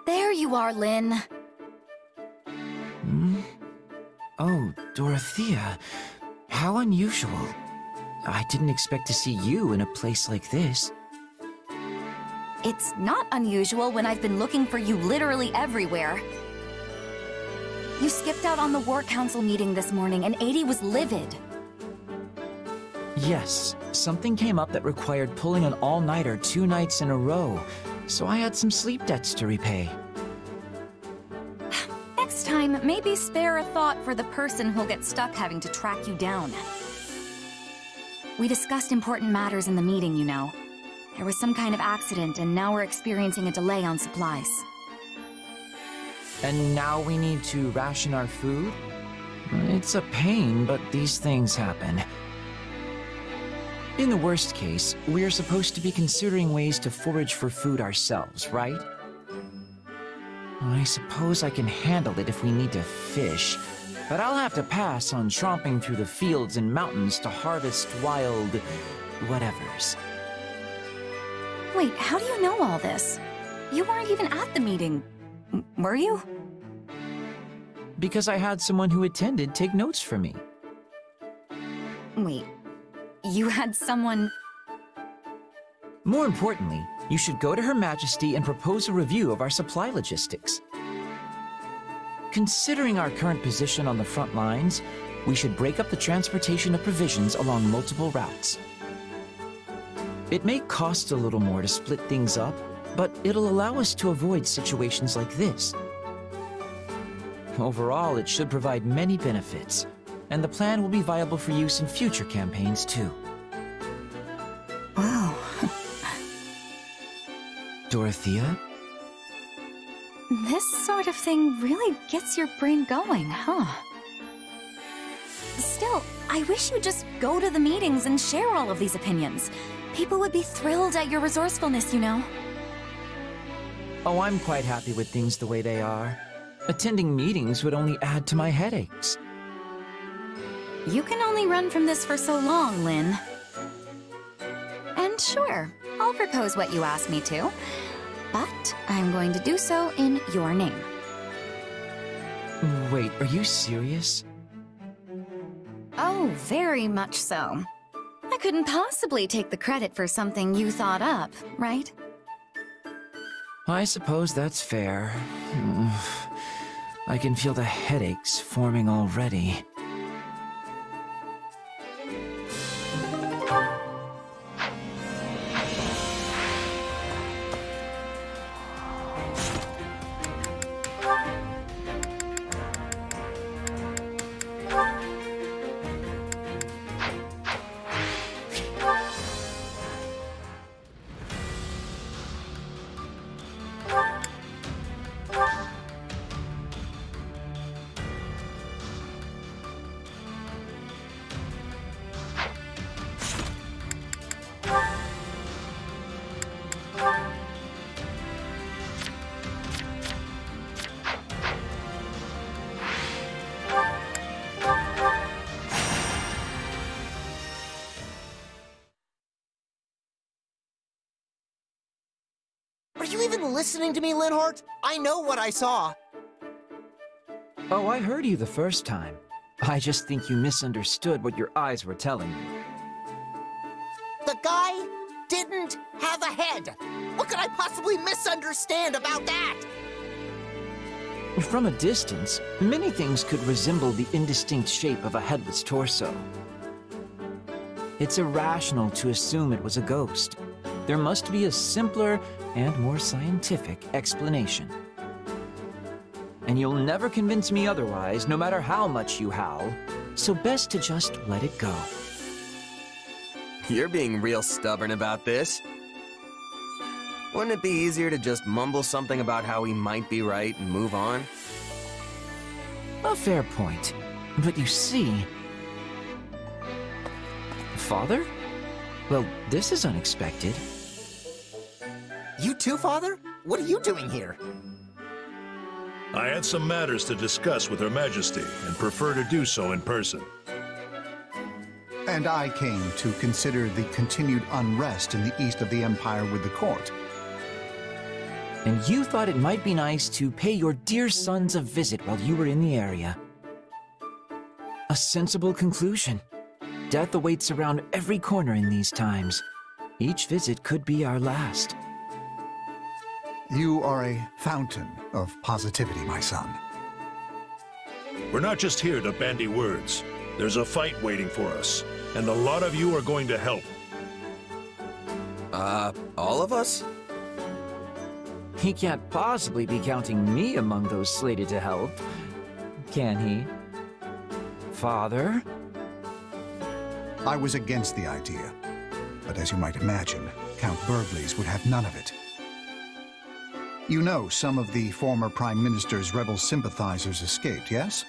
There you are, Lynn. Hmm? Oh, Dorothea. How unusual. I didn't expect to see you in a place like this. It's not unusual when I've been looking for you literally everywhere. You skipped out on the War Council meeting this morning, and 80 was livid. Yes, something came up that required pulling an all-nighter 2 nights in a row, so I had some sleep debts to repay. Next time, maybe spare a thought for the person who'll get stuck having to track you down. We discussed important matters in the meeting, you know. There was some kind of accident, and now we're experiencing a delay on supplies. And now we need to ration our food? It's a pain, but these things happen. In the worst case, we're supposed to be considering ways to forage for food ourselves, right? I suppose I can handle it if we need to fish, but I'll have to pass on tromping through the fields and mountains to harvest wild... whatevers. Wait, how do you know all this? You weren't even at the meeting, were you? Because I had someone who attended take notes for me. Wait, you had someone... More importantly, you should go to Her Majesty and propose a review of our supply logistics. Considering our current position on the front lines, we should break up the transportation of provisions along multiple routes. It may cost a little more to split things up, but it'll allow us to avoid situations like this. Overall, it should provide many benefits, and the plan will be viable for use in future campaigns too. Wow. Dorothea? This sort of thing really gets your brain going, huh? Still, I wish you'd just go to the meetings and share all of these opinions. People would be thrilled at your resourcefulness, you know. Oh, I'm quite happy with things the way they are. Attending meetings would only add to my headaches. You can only run from this for so long, Lynn. And sure, I'll propose what you asked me to, but I'm going to do so in your name. Wait, are you serious? Oh, very much so. I couldn't possibly take the credit for something you thought up, right? I suppose that's fair. I can feel the headaches forming already. Are you even listening to me, Linhardt? I know what I saw. Oh, I heard you the first time. I just think you misunderstood what your eyes were telling you. The guy didn't have a head. What could I possibly misunderstand about that? From a distance, many things could resemble the indistinct shape of a headless torso. It's irrational to assume it was a ghost. There must be a simpler and more scientific explanation. And you'll never convince me otherwise, no matter how much you howl, so best to just let it go. You're being real stubborn about this. Wouldn't it be easier to just mumble something about how he might be right and move on? A fair point. But you see... Father? Well, this is unexpected. You too, Father? What are you doing here? I had some matters to discuss with Her Majesty and prefer to do so in person. And I came to consider the continued unrest in the east of the Empire with the court. And you thought it might be nice to pay your dear sons a visit while you were in the area. A sensible conclusion. Death awaits around every corner in these times. Each visit could be our last. You are a fountain of positivity, my son. We're not just here to bandy words. There's a fight waiting for us, and a lot of you are going to help. All of us? He can't possibly be counting me among those slated to help, can he? Father? I was against the idea, but as you might imagine, Count Bergliez would have none of it. You know some of the former Prime Minister's rebel sympathizers escaped, yes?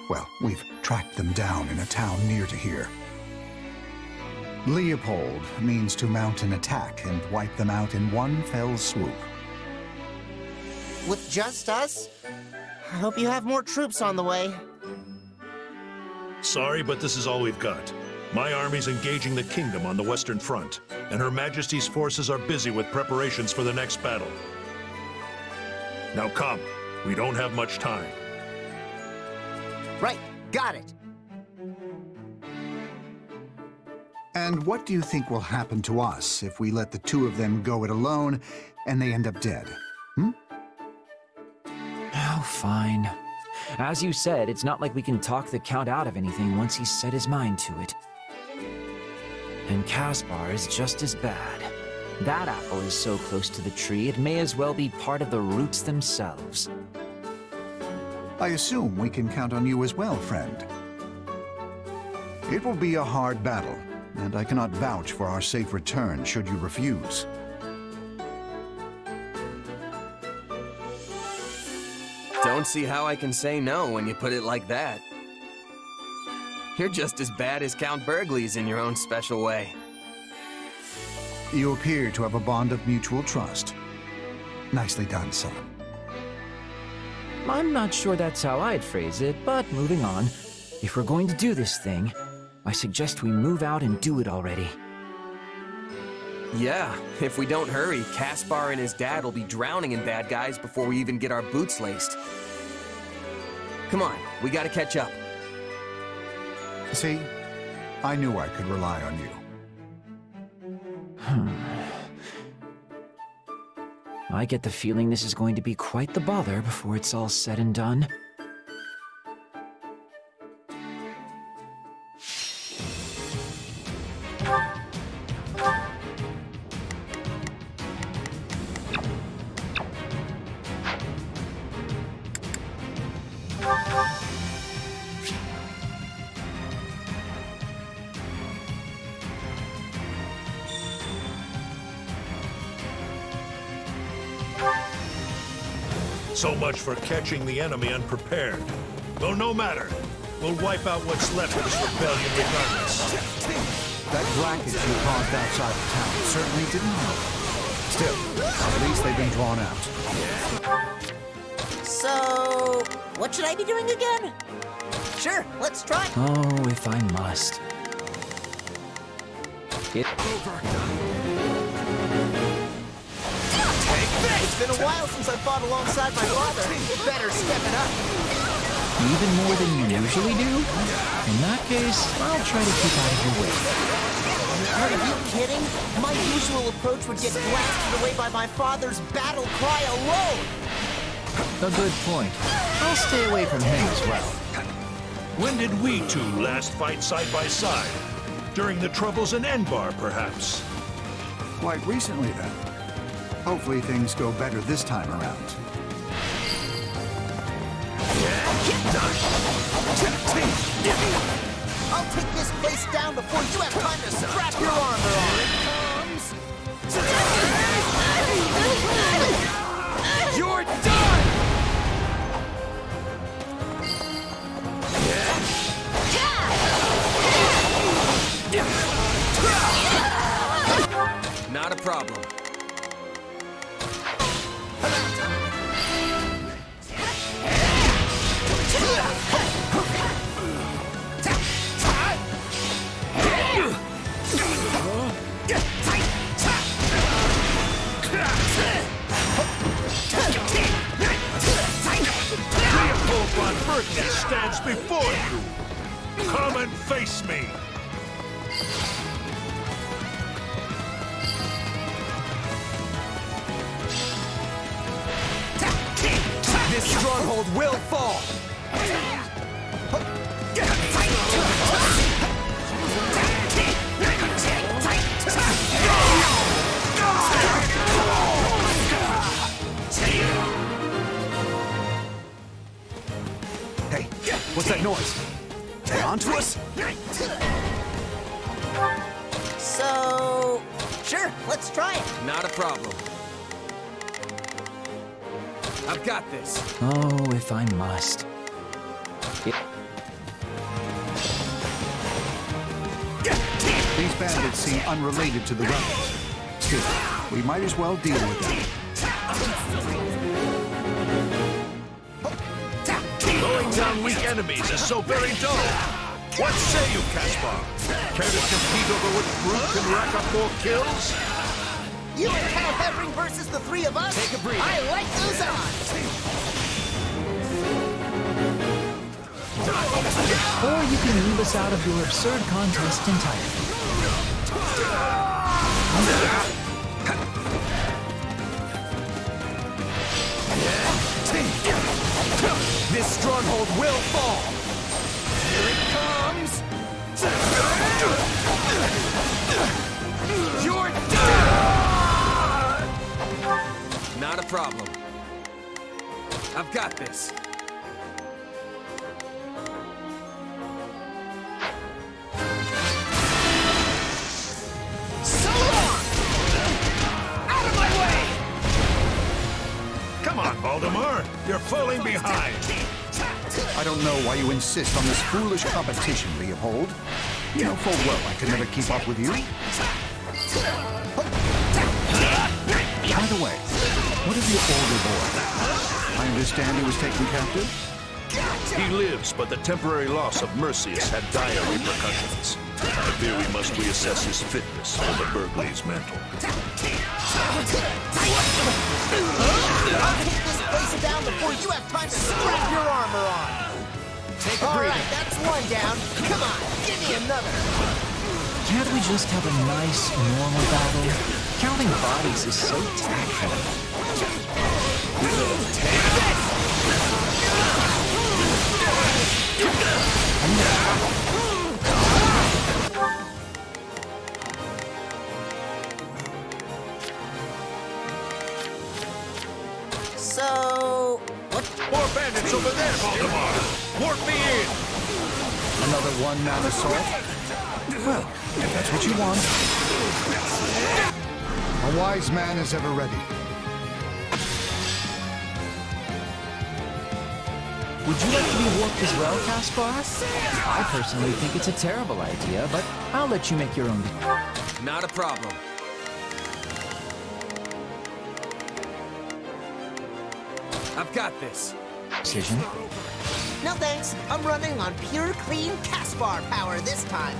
Well, we've tracked them down in a town near to here. Leopold means to mount an attack and wipe them out in one fell swoop. With just us? I hope you have more troops on the way. Sorry, but this is all we've got. My army's engaging the kingdom on the Western Front, and Her Majesty's forces are busy with preparations for the next battle. Now come, we don't have much time. Right, got it. And what do you think will happen to us if we let the two of them go it alone and they end up dead? Oh, fine. As you said, it's not like we can talk the Count out of anything once he's set his mind to it. And Caspar is just as bad. That apple is so close to the tree, it may as well be part of the roots themselves. I assume we can count on you as well, friend. It will be a hard battle, and I cannot vouch for our safe return should you refuse. Don't see how I can say no when you put it like that. You're just as bad as Count Bergliez in your own special way. You appear to have a bond of mutual trust. Nicely done, son. I'm not sure that's how I'd phrase it, but moving on. If we're going to do this thing, I suggest we move out and do it already. Yeah, if we don't hurry, Caspar and his dad will be drowning in bad guys before we even get our boots laced. Come on, we gotta catch up. See? I knew I could rely on you. I get the feeling this is going to be quite the bother before it's all said and done. So much for catching the enemy unprepared. Though no matter, we'll wipe out what's left of this rebellion regardless. That racket you caused outside of town certainly didn't help. Still, at least they've been drawn out. So, what should I be doing again? Sure, let's try. Oh, if I must. It's been a while since I fought alongside my father. Better step it up. Even more than you usually do? In that case, I'll try to keep out of your way. Are you kidding? My usual approach would get blasted away by my father's battle cry alone. A good point. I'll stay away from him as well. When did we two last fight side by side? During the troubles in Enbar, perhaps? Quite recently, then. Hopefully things go better this time around. I'll take this place down before you have time to strap your armor on. You're done! Not a problem. bows before you! Come and face me! This stronghold will fall! Hey, what's that noise? They onto us? So... Sure, let's try it. Not a problem. I've got this. Oh, if I must. These bandits seem unrelated to the rebels. Still, we might as well deal with them. Going down weak enemies is so very dull. What say you, Caspar? Care to compete over which group can rack up more kills? You and Cal Hevring versus the three of us? Take a breather. I like those odds. Or you can leave us out of your absurd contest entirely. This stronghold will fall! Here it comes! You're done! Not a problem. I've got this. So long! Out of my way! Come on, Valdemar. You're falling behind. I don't know why you insist on this foolish competition, Leopold. You know full well I can never keep up with you. By the way, what of your older boy? I understand he was taken captive? He lives, but the temporary loss of Mercius had dire repercussions. I fear we must reassess his fitness for the Bergliez mantle. I'll take this place down before you have time to strap your armor on. Take a All breather. right, that's one down. Come on, give me another. Can't we just have a nice, normal battle? Counting bodies is so taxing. So... what? More bandits over there, Valdemar! Warp me in! Another one-man assault? Well, if that's what you want. A wise man is ever ready. Would you like to be warped as well, Caspar? I personally think it's a terrible idea, but I'll let you make your own. Not a problem. I've got this. Decision. No thanks. I'm running on pure, clean Caspar power this time.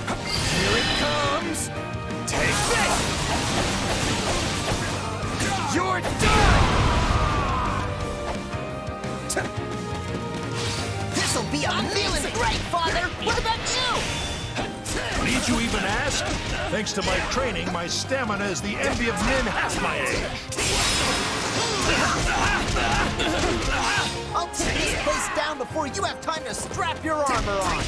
Here it comes! Take this! You're done! This'll be a feeling great, Father! What about you? Need you even ask? Thanks to my training, my stamina is the envy of men half my age. I'll take this place down before you have time to strap your armor on.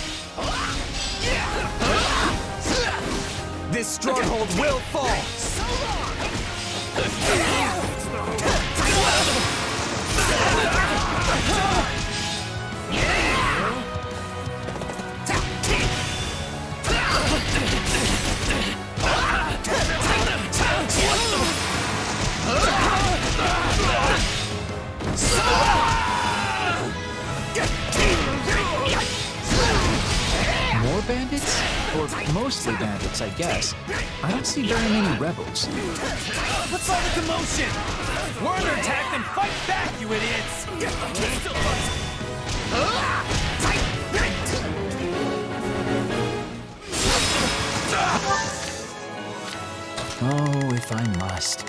This stronghold will fall! More bandits? Or mostly bandits, I guess. I don't see very many rebels. What's all the commotion? We're under attack, then fight back, you idiots! Oh, if I must.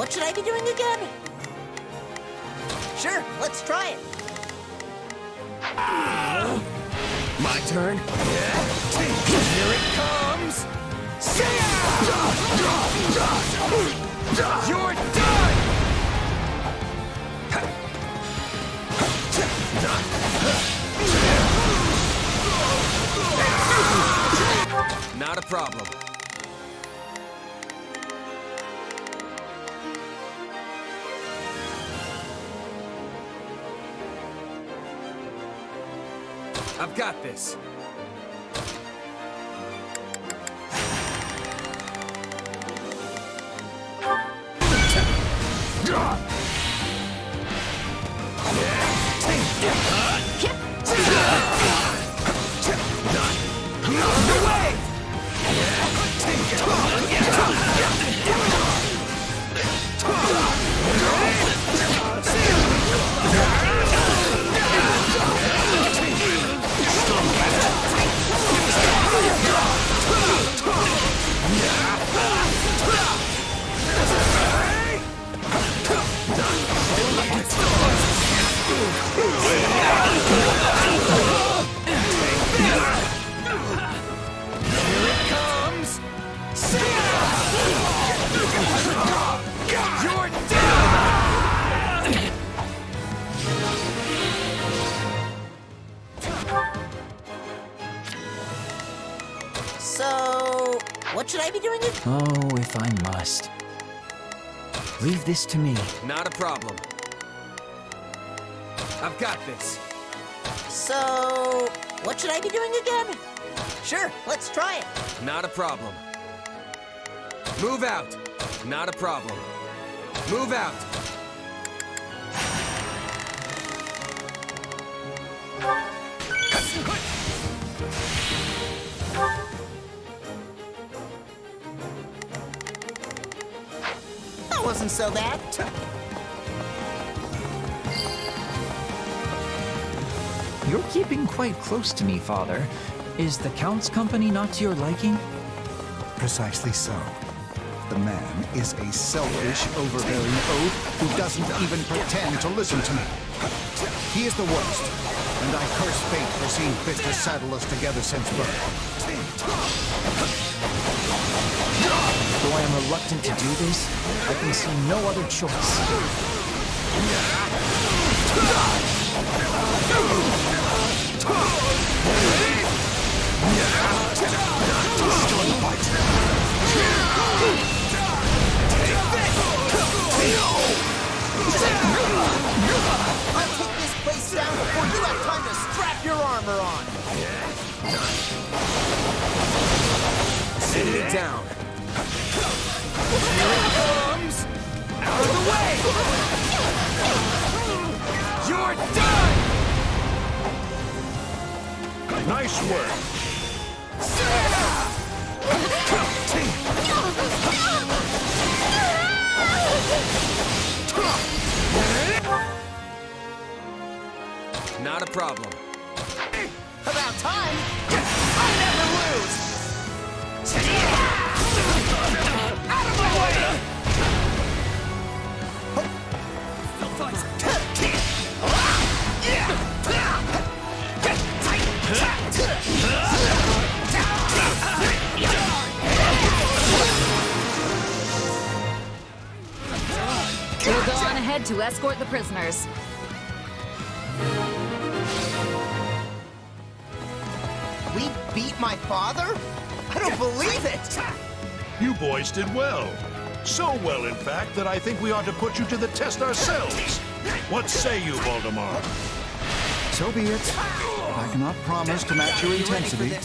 What should I be doing again? Sure, let's try it. My turn. Here it comes! You're done! Not a problem. I've got this. So, what should I be doing? Oh, if I must. Leave this to me. Not a problem. I've got this. So, what should I be doing again? Sure, let's try it. Not a problem. Move out. Not a problem. Move out. That wasn't so bad. You're keeping quite close to me, Father. Is the Count's company not to your liking? Precisely so. The man is a selfish, overbearing oaf who doesn't even pretend to listen to me. He is the worst, and I curse fate for seeing fit to saddle us together since birth. Though I am reluctant to do this, I can see no other choice. I'll take this place down before you have time to strap your armor on. Sit it down. Here it comes! Out of the way! You're done! Nice work. Not a problem. About time. I never lose. Out of my way! We'll go on ahead to escort the prisoners. We beat my father? I don't believe it! You boys did well. So well, in fact, that I think we ought to put you to the test ourselves. What say you, Voldemort? So be it. I cannot promise to match your intensity.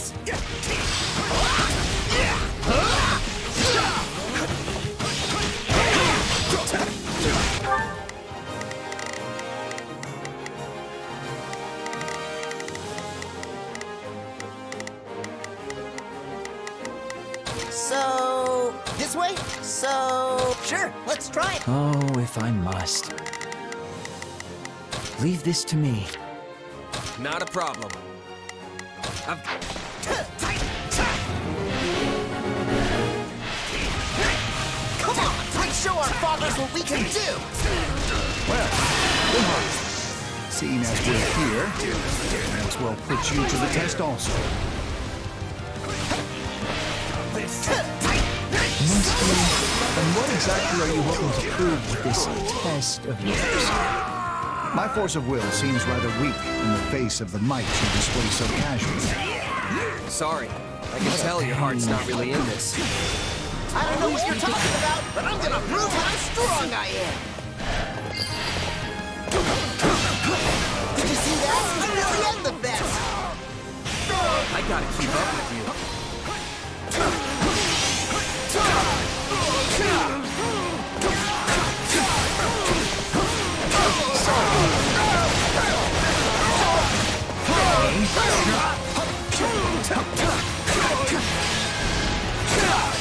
So, this way? So, sure, let's try it. Oh, if I must. Leave this to me. Not a problem. Come on, show our fathers what we can do! Well, Linhardt, seeing as we're here, may as well put you to the test also. And what exactly are you hoping to prove with this test of yours? My force of will seems rather weak in the face of the might you display so casually. Sorry, I can tell your heart's not really in this. I don't know what you're talking about, but I'm gonna prove how strong I am! Did you see that? I really am the best! I gotta keep up with you.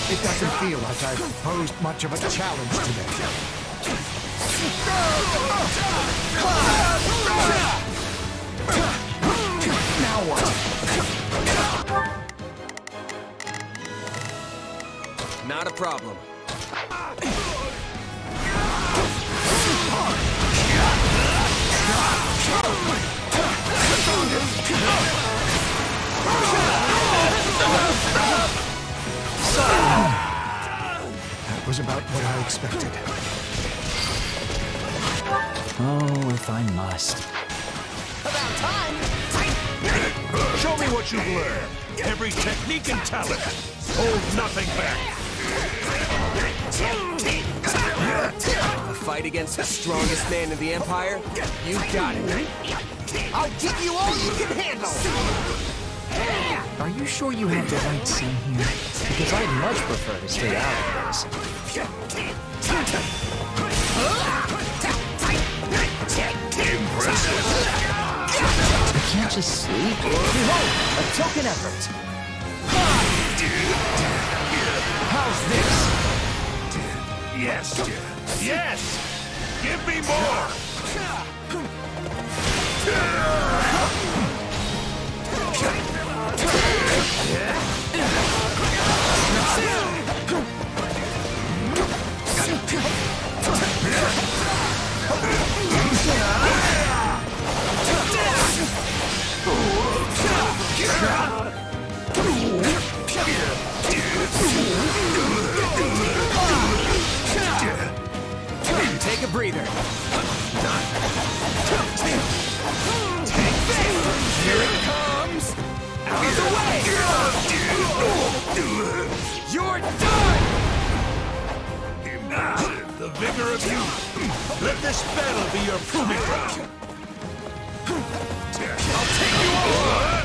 It doesn't feel like I've posed much of a challenge today. Now what? Not a problem. That was about what I expected. Oh, if I must. About time! Show me what you've learned. Every technique and talent. Hold nothing back. A fight against the strongest man in the Empire? You got it. I'll give you all you can handle! Are you sure you have the right scene here? Because I'd much prefer to stay out of this. I can't just sleep. Behold, a token effort. How's this? Yes. Yes! Give me more! Take a breather. Take this! Here it comes! Out of the way! You're done! Impressive, the vigor of youth. Let this battle be your proving ground. I'll take you on!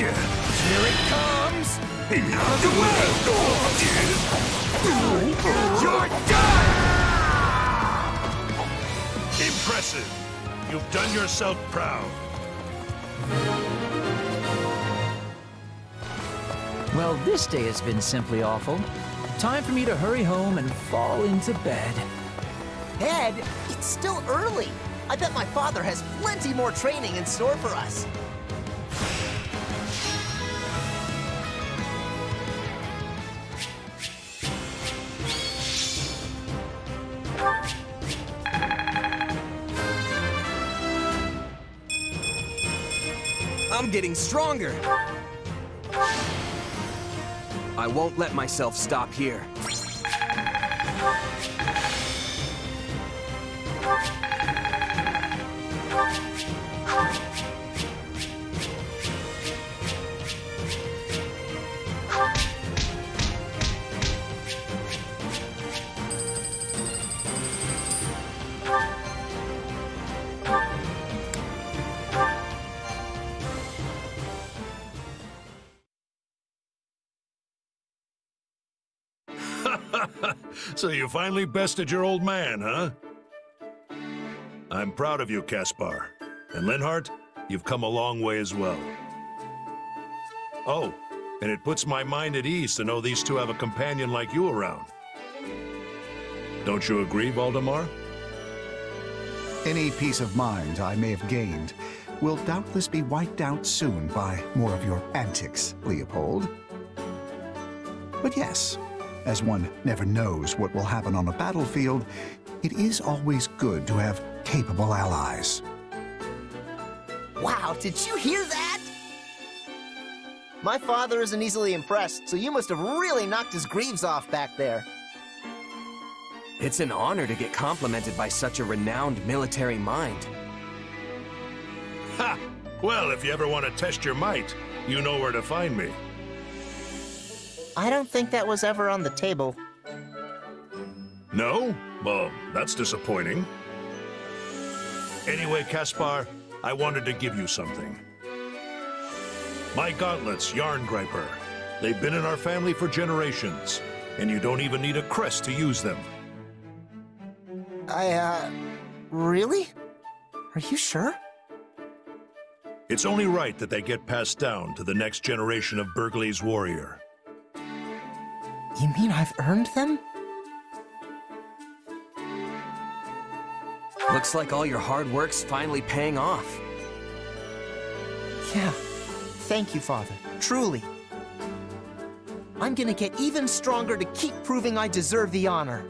Here it comes! Out of the way! You're done! Impressive. You've done yourself proud. Well, this day has been simply awful. Time for me to hurry home and fall into bed. Ed, it's still early. I bet my father has plenty more training in store for us. I'm getting stronger. I won't let myself stop here. So you finally bested your old man, huh? I'm proud of you, Caspar. And Linhardt, you've come a long way as well. Oh, and it puts my mind at ease to know these two have a companion like you around. Don't you agree, Valdemar? Any peace of mind I may have gained will doubtless be wiped out soon by more of your antics, Leopold. But yes, as one never knows what will happen on a battlefield, it is always good to have capable allies. Wow, did you hear that? My father isn't easily impressed, so you must have really knocked his greaves off back there. It's an honor to get complimented by such a renowned military mind. Ha! Well, if you ever want to test your might, you know where to find me. I don't think that was ever on the table. No? Well, that's disappointing. Anyway, Caspar, I wanted to give you something. My gauntlets, Yarn Griper. They've been in our family for generations, and you don't even need a crest to use them. Really? Are you sure? It's only right that they get passed down to the next generation of Bergliez warrior. You mean I've earned them? Looks like all your hard work's finally paying off. Yeah. Thank you, Father. Truly. I'm gonna get even stronger to keep proving I deserve the honor.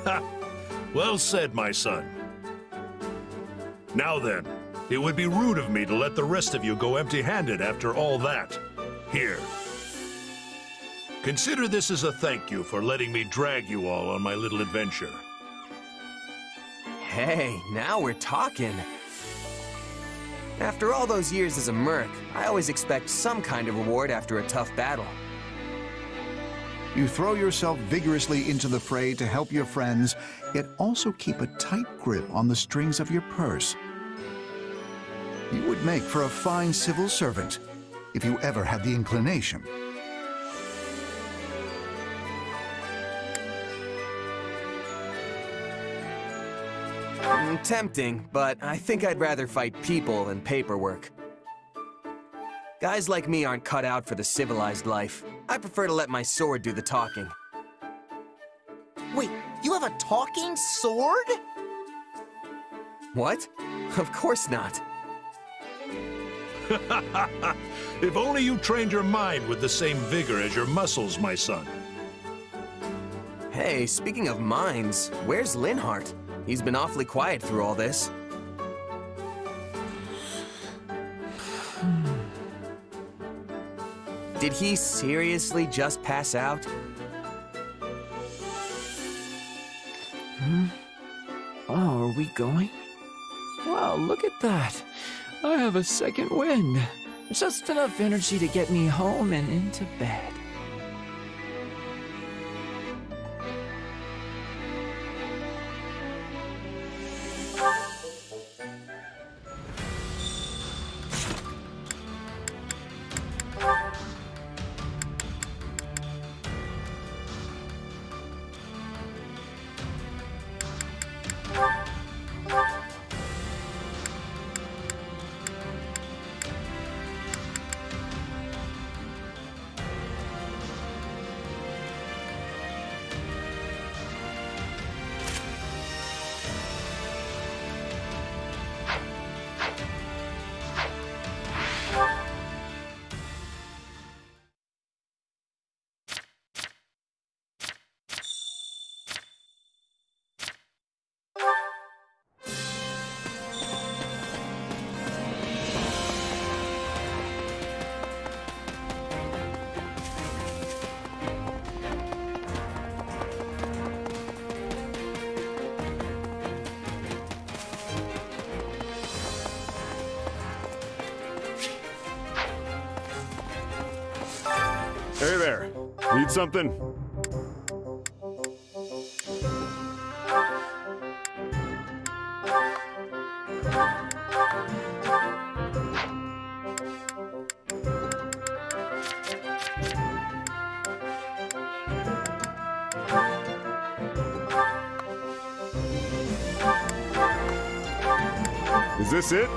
Ha! Well said, my son. Now then, it would be rude of me to let the rest of you go empty-handed after all that. Here. Consider this as a thank you for letting me drag you all on my little adventure. Hey, now we're talking. After all those years as a merc, I always expect some kind of reward after a tough battle. You throw yourself vigorously into the fray to help your friends, yet also keep a tight grip on the strings of your purse. You would make for a fine civil servant, if you ever had the inclination. Tempting, but I think I'd rather fight people than paperwork. Guys like me aren't cut out for the civilized life. I prefer to let my sword do the talking. Wait, you have a talking sword? What? Of course not. If only you trained your mind with the same vigor as your muscles, my son. Hey, speaking of minds, where's Linhardt? He's been awfully quiet through all this. Did he seriously just pass out? Oh, are we going? Wow, look at that. I have a second wind. Just enough energy to get me home and into bed. Hey there. Need something? Is this it?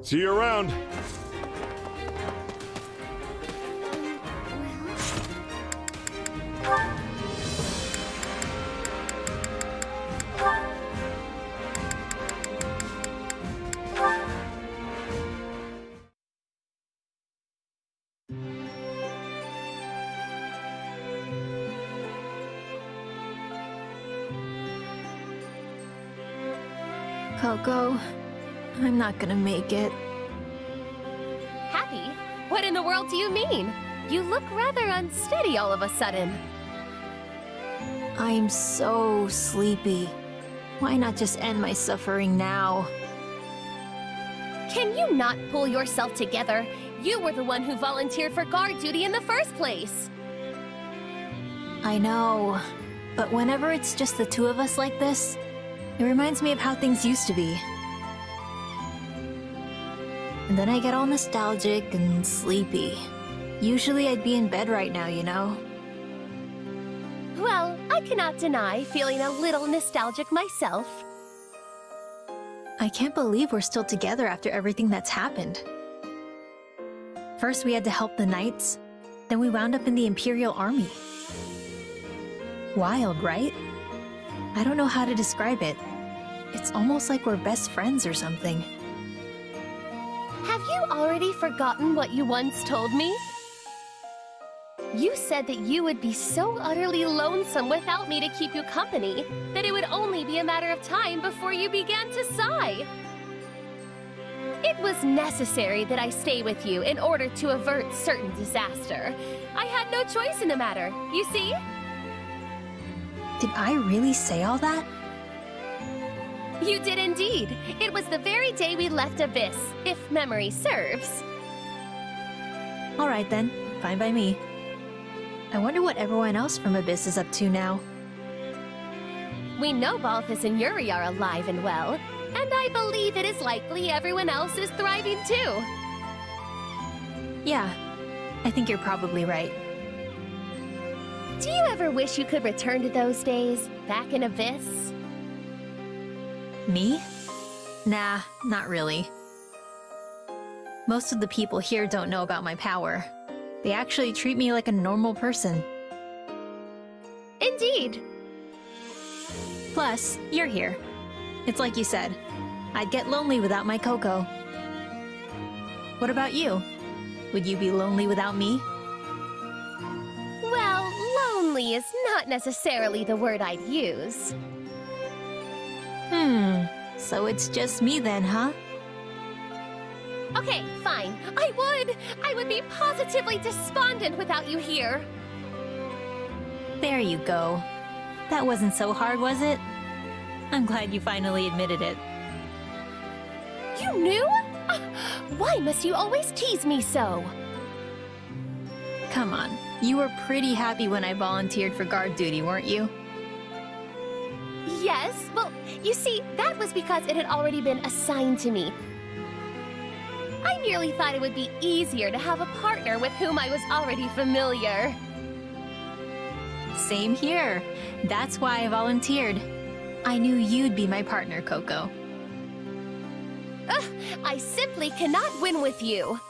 See you around. Coco, I'm not gonna make it. Happy? What in the world do you mean? You look rather unsteady all of a sudden. I'm so sleepy. Why not just end my suffering now? Can you not pull yourself together? You were the one who volunteered for guard duty in the first place. I know, but whenever it's just the two of us like this, it reminds me of how things used to be. And then I get all nostalgic and sleepy. Usually I'd be in bed right now, you know? Well, I cannot deny feeling a little nostalgic myself. I can't believe we're still together after everything that's happened. First we had to help the Knights, then we wound up in the Imperial Army. Wild, right? I don't know how to describe it. It's almost like we're best friends or something. Have you already forgotten what you once told me? You said that you would be so utterly lonesome without me to keep you company that it would only be a matter of time before you began to sigh. It was necessary that I stay with you in order to avert certain disaster. I had no choice in the matter, you see? Did I really say all that? You did indeed. It was the very day we left Abyss, if memory serves. All right then, fine by me. I wonder what everyone else from Abyss is up to now. We know Balthus and Yuri are alive and well, and I believe it is likely everyone else is thriving too. Yeah, I think you're probably right. Do you ever wish you could return to those days, back in Abyss? Me? Nah, not really. Most of the people here don't know about my power. They actually treat me like a normal person. Indeed. Plus, you're here. It's like you said, I'd get lonely without my Coco. What about you? Would you be lonely without me? Well, lonely is not necessarily the word I'd use. So it's just me then, huh? Okay, fine. I would be positively despondent without you here. There you go. That wasn't so hard, was it? I'm glad you finally admitted it. You knew? Why must you always tease me so? Come on, you were pretty happy when I volunteered for guard duty, weren't you? Yes, well, you see, that was because it had already been assigned to me. I merely thought it would be easier to have a partner with whom I was already familiar. Same here. That's why I volunteered. I knew you'd be my partner, Coco. I simply cannot win with you.